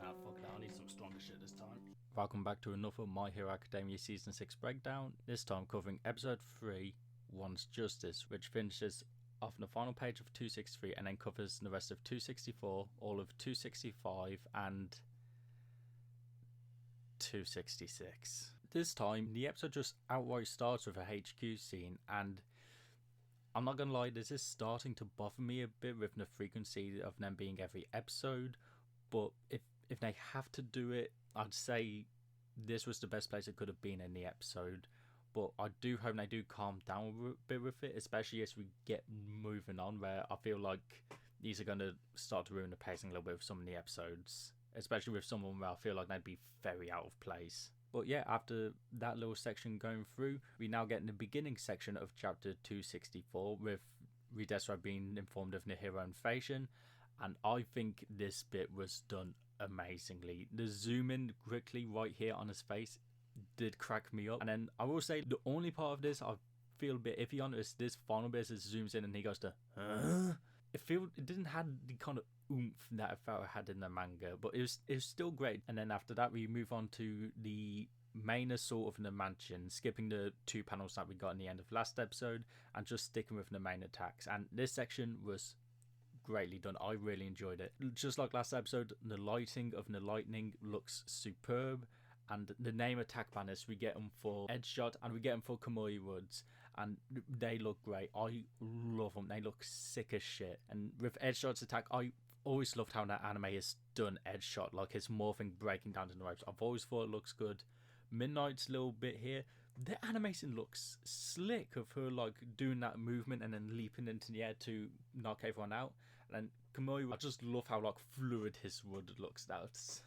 Nah, fuck it, I need some stronger shit this time. Welcome back to another My Hero Academia Season 6 breakdown, this time covering Episode 3, One's Justice, which finishes off on the final page of 263 and then covers the rest of 264, all of 265 and 266. This time, the episode just outright starts with a HQ scene, and I'm not gonna lie, this is starting to bother me a bit with the frequency of them being every episode, but if they have to do it, I'd say this was the best place it could have been in the episode. But I do hope they do calm down a bit with it, especially as we get moving on, where I feel like these are going to start to ruin the pacing a little bit of some of the episodes, especially with someone where I feel like they'd be very out of place. But yeah, after that little section going through, we now get in the beginning section of chapter 264 with Ridesra being informed of Nihiro invasion, and I think this bit was done amazingly. The zoom in quickly right here on his face did crack me up. And then I will say the only part of this I feel a bit iffy on is this final bit as it zooms in and he goes to it didn't have the kind of oomph that I felt I had in the manga, but it was still great. And then after that we move on to the main assault of the mansion, skipping the two panels that we got in the end of last episode and just sticking with the main attacks. And this section was greatly done. I really enjoyed it. Just like last episode, the lighting of the lightning looks superb, and the name attack banners, we get them for Edgeshot and we get them for Kamui Woods, and they look great. I love them. They look sick as shit. And with Edgeshot's attack, I always loved how that anime has done Edgeshot, like his morphing breaking down to the ropes. I've always thought it looks good. Midnight's little bit here, the animation looks slick of her like doing that movement and then leaping into the air to knock everyone out. And Kamui, I just love how like fluid his wood looks. That's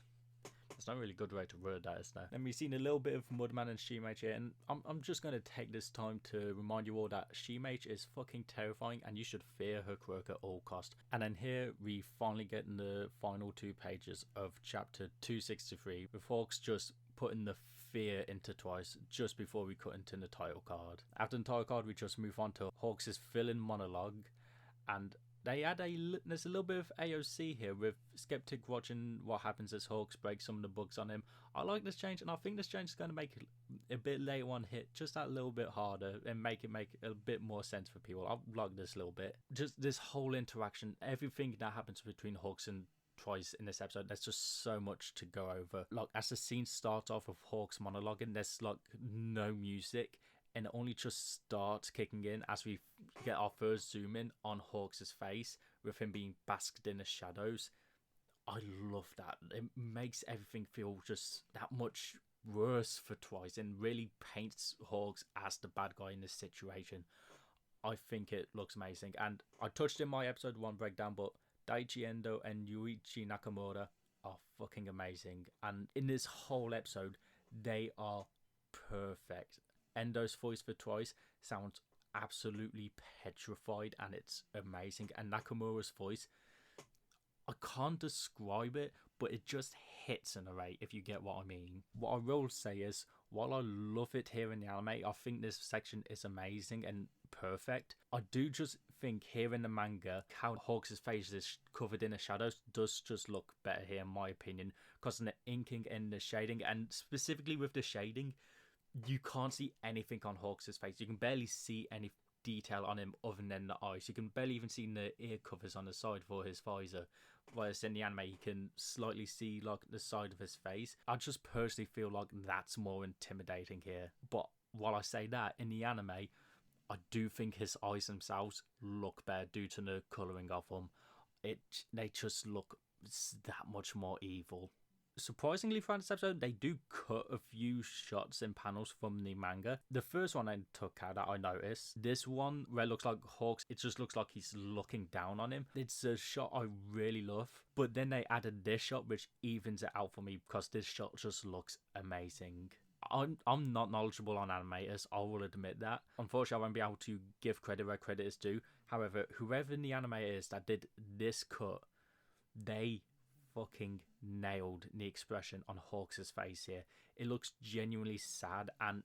not a really good way to word that, is there? And we've seen a little bit of Mudman and Shimage here, and I'm just going to take this time to remind you all that Shimage is fucking terrifying and you should fear her quirk at all cost. And then here we finally get in the final two pages of chapter 263 with Hawks just putting the fear into Twice just before we cut into the title card. After the title card we just move on to Hawks' fill-in monologue, and there's a little bit of AOC here with Skeptic watching what happens as Hawks breaks some of the bugs on him. I like this change, and I think this change is going to make it a bit later on hit just that little bit harder and make a bit more sense for people. I like this little bit. Just this whole interaction, everything that happens between Hawks and Twice in this episode, there's just so much to go over. Like as the scene starts off with Hawks monologuing, there's like no music, and it only just starts kicking in as we get our first zoom in on Hawks' face with him being basked in the shadows. I love that. It makes everything feel just that much worse for Twice and really paints Hawks as the bad guy in this situation. I think it looks amazing. And I touched in my episode 1 breakdown, but Daichi Endo and Yuichi Nakamura are fucking amazing. And in this whole episode, they are perfect. Endo's voice for Twice sounds absolutely petrified and it's amazing. And Nakamura's voice, I can't describe it, but it just hits in a way, if you get what I mean. What I will say is, while I love it here in the anime, I think this section is amazing and perfect. I do just think here in the manga, how Hawks' face is covered in the shadows does just look better here in my opinion, because of the inking and the shading, and specifically with the shading, you can't see anything on Hawks' face. You can barely see any detail on him other than the eyes. You can barely even see the ear covers on the side for his visor, whereas in the anime you can slightly see like the side of his face. I just personally feel like that's more intimidating here. But while I say that, in the anime I do think his eyes themselves look better due to the colouring of them. They just look that much more evil. Surprisingly, throughout this episode, they do cut a few shots and panels from the manga. The first one I took out that I noticed, this one where it looks like Hawks, it just looks like he's looking down on him. It's a shot I really love, but then they added this shot which evens it out for me because this shot just looks amazing. I'm not knowledgeable on animators, I will admit that. Unfortunately, I won't be able to give credit where credit is due. However, whoever in the animator is that did this cut, they fucking nailed the expression on Hawks' face here. It looks genuinely sad and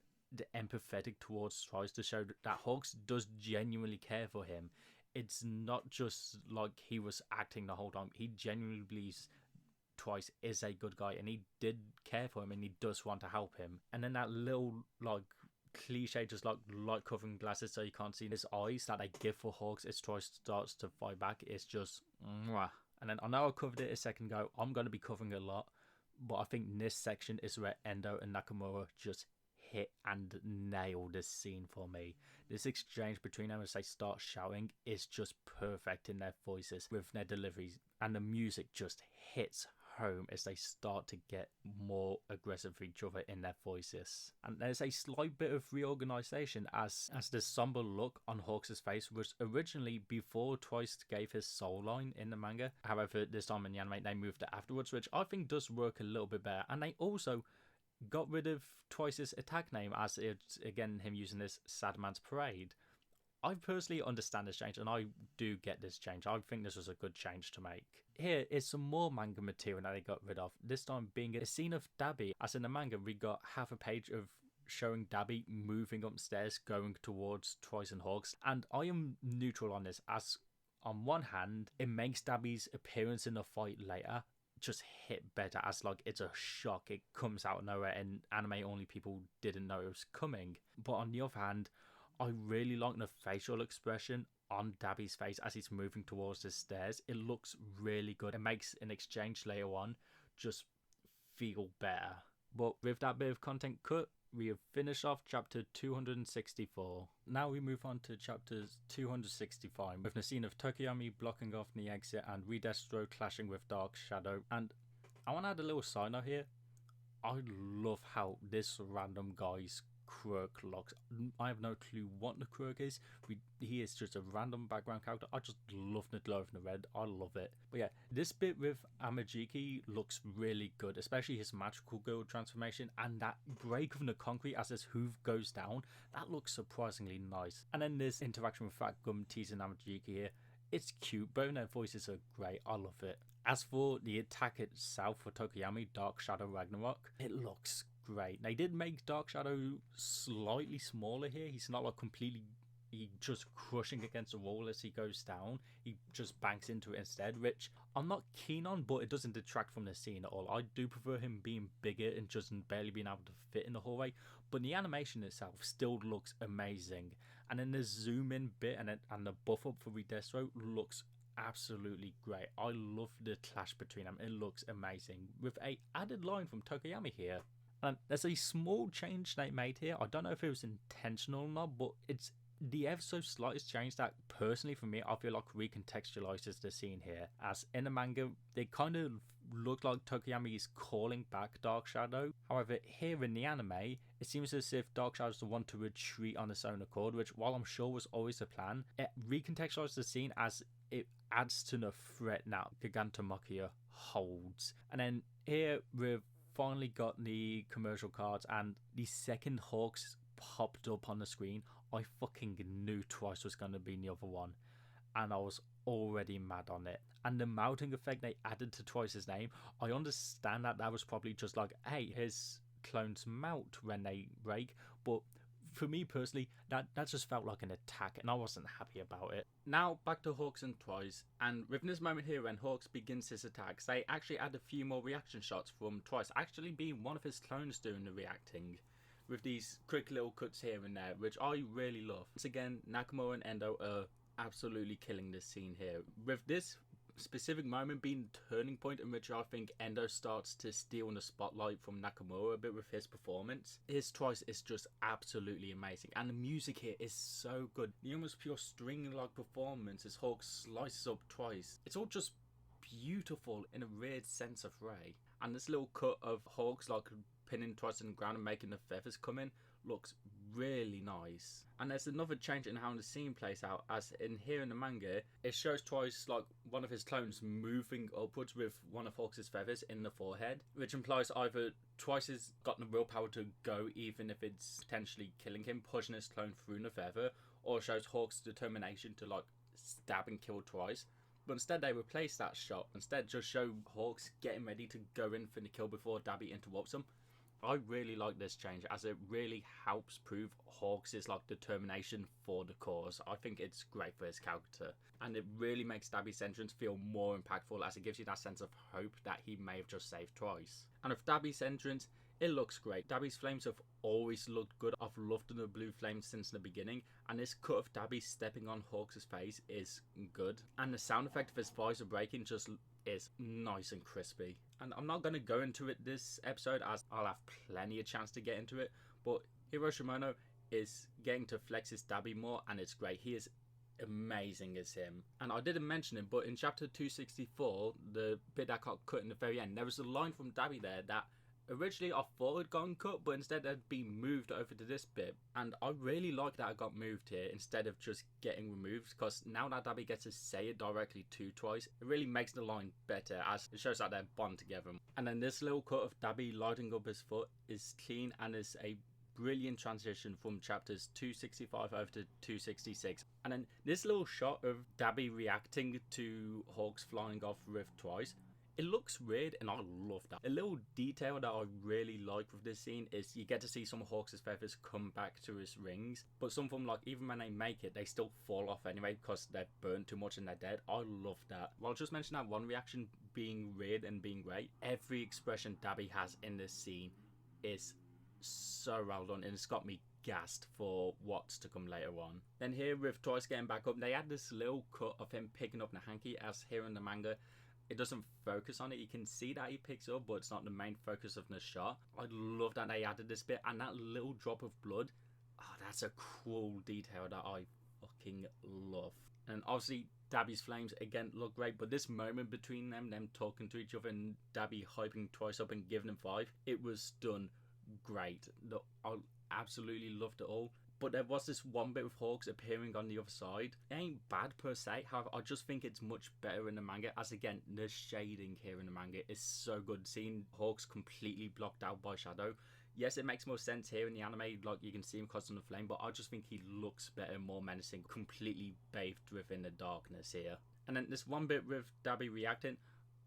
empathetic towards Twice to show that Hawks does genuinely care for him. It's not just like he was acting the whole time. He genuinely believes Twice is a good guy and he did care for him and he does want to help him. And then that little like cliche, just like light covering glasses so you can't see his eyes that they give for Hawks as Twice starts to fight back, it's just mwah. And then I know I covered it a second ago, I'm going to be covering it a lot, but I think this section is where Endo and Nakamura just hit and nail this scene for me. This exchange between them as they start shouting is just perfect in their voices with their deliveries, and the music just hits home as they start to get more aggressive for each other in their voices. And there's a slight bit of reorganization as the somber look on Hawks' face was originally before Twice gave his soul line in the manga. However, this time in the anime they moved it afterwards, which I think does work a little bit better. And they also got rid of Twice's attack name as it's again him using this Sad Man's Parade. I personally understand this change and I do get this change. I think this was a good change to make. Here is some more manga material that they got rid of, this time being a scene of Dabi. As in the manga we got half a page of showing Dabi moving upstairs going towards Twice and Hawks, and I am neutral on this, as on one hand it makes Dabi's appearance in the fight later just hit better, as like it's a shock, it comes out of nowhere and anime only people didn't know it was coming. But on the other hand, I really like the facial expression on Dabi's face as he's moving towards the stairs. It looks really good. It makes an exchange later on just feel better. But with that bit of content cut, we have finished off chapter 264. Now we move on to chapters 265 with the scene of Tokiyami blocking off the exit and Redestro clashing with Dark Shadow. And I want to add a little side note here. I love how this random guy's quirk looks. I have no clue what the quirk is. He is just a random background character. I just love the glow of the red. I love it. But yeah, this bit with Amajiki looks really good, especially his magical girl transformation and that break of the concrete as his hoof goes down. That looks surprisingly nice. And then this interaction with Fat Gum teasing Amajiki here. It's cute. Both their voices are great. I love it. As for the attack itself for Tokiyami, Dark Shadow Ragnarok, it looks great. They did make Dark Shadow slightly smaller here. He's not like completely just crushing against the wall as he goes down. He just banks into it instead, which I'm not keen on, but it doesn't detract from the scene at all. I do prefer him being bigger and just barely being able to fit in the hallway, but the animation itself still looks amazing. And then the zoom in bit and the buff up for Redestro looks absolutely great. I love the clash between them. It looks amazing with a added line from Tokiyami here. And there's a small change they made here. I don't know if it was intentional or not, but it's the ever so slightest change that personally for me I feel like recontextualizes the scene here. As in the manga they kind of look like Tokiyami is calling back Dark Shadow. However, here in the anime it seems as if Dark Shadow is the one to retreat on its own accord, which while I'm sure was always the plan, it recontextualizes the scene as it adds to the threat now Gigantomachia holds. And then here we've finally got the commercial cards, and the second Hawks popped up on the screen I fucking knew Twice was going to be the other one, and I was already mad on it. And the mounting effect they added to Twice's name, I understand that was probably just like, hey, his clones mount when they break, but for me personally, that just felt like an attack, and I wasn't happy about it. Now back to Hawks and Twice, and with this moment here when Hawks begins his attacks, they actually add a few more reaction shots from Twice actually being one of his clones doing the reacting, with these quick little cuts here and there, which I really love. Once again, Nakamura and Endo are absolutely killing this scene here, with this specific moment being the turning point in which I think Endo starts to steal the spotlight from Nakamura a bit with his performance. His Twice is just absolutely amazing, and the music here is so good. The almost pure string-like performance as Hawk slices up Twice. It's all just beautiful in a weird sense of way. And this little cut of Hawks like pinning Twice on the ground and making the feathers come in looks really nice. And there's another change in how the scene plays out, as in here in the manga it shows Twice like one of his clones moving upwards with one of Hawks' feathers in the forehead, which implies either Twice has got the willpower to go even if it's potentially killing him, pushing his clone through the feather, or shows Hawks' determination to like stab and kill Twice. But instead they replace that shot, instead just show Hawks getting ready to go in for the kill before Dabi interrupts him. I really like this change as it really helps prove Hawks' like determination for the cause. I think it's great for his character, and it really makes Dabby's entrance feel more impactful as it gives you that sense of hope that he may have just saved twice. And with Dabby's entrance, it looks great. Dabby's flames have always looked good. I've loved the blue flames since the beginning, and this cut of Dabby stepping on Hawks' face is good. And the sound effect of his visor breaking just is nice and crispy. And I'm not going to go into it this episode as I'll have plenty of chance to get into it, but Hiro Shimono is getting to flex his Dabby more, and it's great. He is amazing as him. And I didn't mention him, but in chapter 264, the bit that got cut in the very end, there was a line from Dabby there that originally I thought had gotten cut, but instead had been moved over to this bit, and I really like that it got moved here instead of just getting removed, because now that Dabby gets to say it directly to Twice, it really makes the line better as it shows that they're bond together. And then this little cut of Dabby lighting up his foot is clean and is a brilliant transition from chapters 265 over to 266. And then this little shot of Dabby reacting to Hawks flying off with Twice, it looks weird, and I love that. A little detail that I really like with this scene is you get to see some of Hawks' feathers come back to his rings, but some of them, like, even when they make it, they still fall off anyway because they've burnt too much and they're dead. I love that. Well, I'll just mention that one reaction being weird and being great. Every expression Dabby has in this scene is so well done, and it's got me gassed for what's to come later on. Then here with Twice getting back up, they had this little cut of him picking up the hanky, as here in the manga it doesn't focus on it. You can see that he picks up, but it's not the main focus of the shot. I love that they added this bit, and that little drop of blood, that's a cool detail that I fucking love. And obviously Dabby's flames again look great, but this moment between them talking to each other and Dabby hyping Twice up and giving him 5, it was done great. I absolutely loved it all. But there was this one bit with Hawks appearing on the other side. It ain't bad per se, however, I just think it's much better in the manga, as again, the shading here in the manga is so good. Seeing Hawks completely blocked out by shadow. Yes, it makes more sense here in the anime, like you can see him causing the flame, but I just think he looks better, more menacing, completely bathed within the darkness here. And then this one bit with Dabby reacting,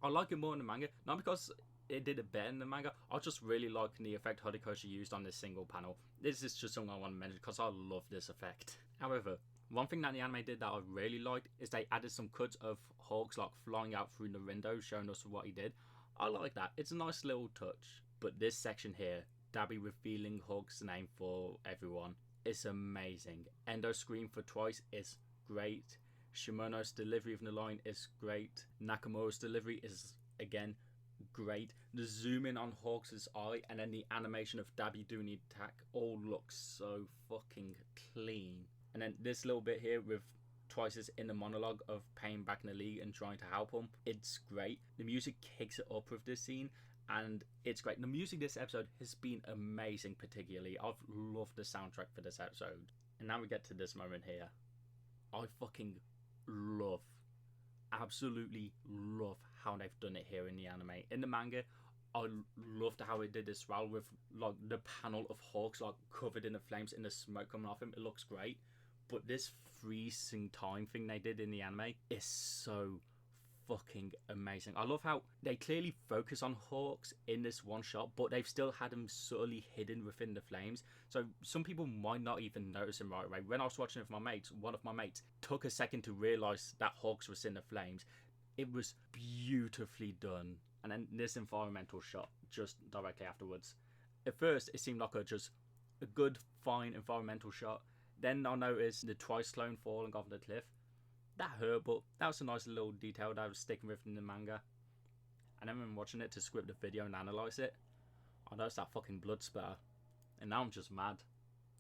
I like it more in the manga, not because it did it better in the manga. I just really like the effect Horikoshi used on this single panel. This is just something I want to mention because I love this effect. However, one thing that the anime did that I really liked is they added some cuts of Hawks like flying out through the window, showing us what he did. I like that. It's a nice little touch. But this section here, Dabby revealing Hawks' name for everyone, is amazing. Endo's scream for Twice is great. Shimono's delivery of the line is great. Nakamura's delivery is, again, great. The zoom in on Hawks' eye and then the animation of Dabby doing the attack all looks so fucking clean. And then this little bit here with Twice's inner monologue of paying back in the league and trying to help him, it's great. The music kicks it up with this scene and it's great. The music this episode has been amazing. Particularly I've loved the soundtrack for this episode. And now we get to this moment here. I fucking absolutely love how they've done it here in the anime. In the manga, I loved how it did this well with like the panel of Hawks like covered in the flames and the smoke coming off him. It looks great, but this freezing time thing they did in the anime is so fucking amazing. I love how they clearly focus on Hawks in this one shot, but they've still had him subtly hidden within the flames, so some people might not even notice him right away. When I was watching it with my mates, one of my mates took a second to realise that Hawks was in the flames. It was beautifully done. And then this environmental shot just directly afterwards. At first it seemed like a good fine environmental shot. Then I noticed the Twice clone falling off the cliff. That hurt, but that was a nice little detail that I was sticking with in the manga. And then when watching it to script the video and analyse it, I noticed that fucking blood spatter. And now I'm just mad.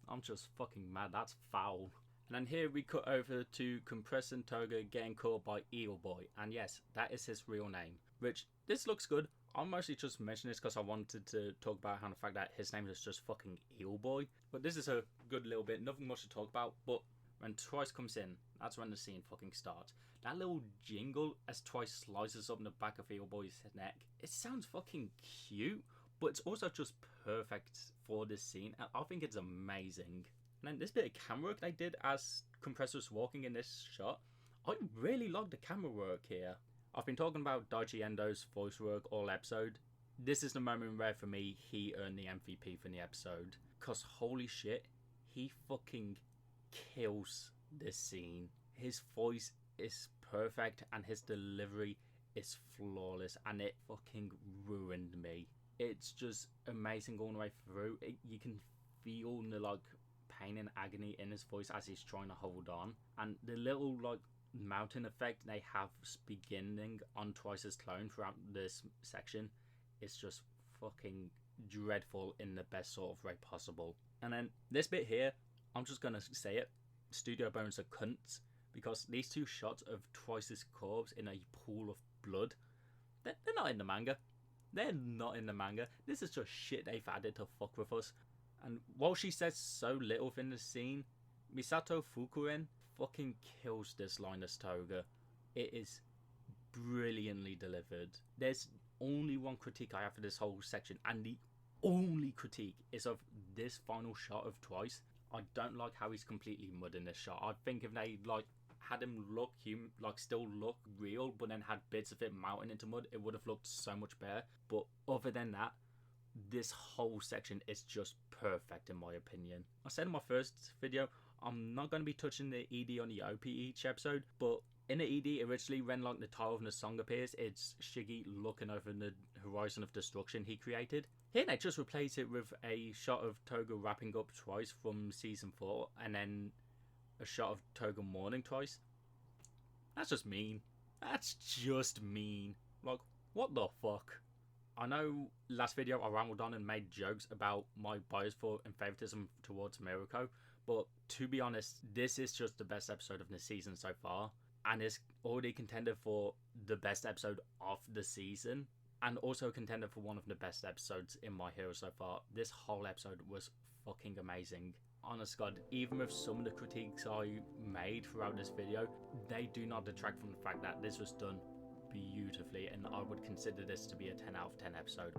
I'm just fucking mad. That's foul. And then here we cut over to Compress and Toga getting caught by Eel Boy. And yes, that is his real name. Which, this looks good. I'm mostly just mentioning this because I wanted to talk about how the fact that his name is just fucking Eel Boy. But this is a good little bit. Nothing much to talk about. But when Twice comes in, that's when the scene fucking starts. That little jingle as Twice slices up in the back of Eel Boy's neck, it sounds fucking cute, but it's also just perfect for this scene. I think it's amazing. And then this bit of camera work they did as Compressor was walking in this shot, I really like the camera work here. I've been talking about Daichi Endo's voice work all episode. this is the moment where for me he earned the MVP for the episode, because holy shit, he fucking kills this scene. His voice is perfect and his delivery is flawless, and it fucking ruined me. It's just amazing all the way through. You can feel the like pain and agony in his voice as he's trying to hold on, and the little like mountain effect they have beginning on Twice's clone throughout this section is just fucking dreadful in the best sort of way possible. And then this bit here, I'm just gonna say it, Studio Bones are cunts, because these two shots of Twice's corpse in a pool of blood, they're not in the manga. They're not in the manga. This is just shit they've added to fuck with us. And while she says so little within the scene, Misato Fukuren fucking kills this line as Toga. It is brilliantly delivered. There's only one critique I have for this whole section, and the only critique is of this final shot of Twice. I don't like how he's completely mud in this shot. I think if they like had him look still look real, but then had bits of it melting into mud, it would have looked so much better. But other than that, this whole section is just perfect in my opinion. I said in my first video, I'm not going to be touching the ED on the OP each episode, but in the ED originally, when like the title of the song appears, it's Shiggy looking over the horizon of destruction he created. Here they just replace it with a shot of Toga wrapping up Twice from season 4, and then a shot of Toga mourning Twice. That's just mean. That's just mean. Like, what the fuck? I know last video I rambled on and made jokes about my bias for and favoritism towards Mirako, but to be honest, this is just the best episode of the season so far, and is already contender for the best episode of the season, and also contender for one of the best episodes in My Hero so far. This whole episode was fucking amazing. Honest God, even with some of the critiques I made throughout this video, they do not detract from the fact that this was done beautifully, and I would consider this to be a 10 out of 10 episode.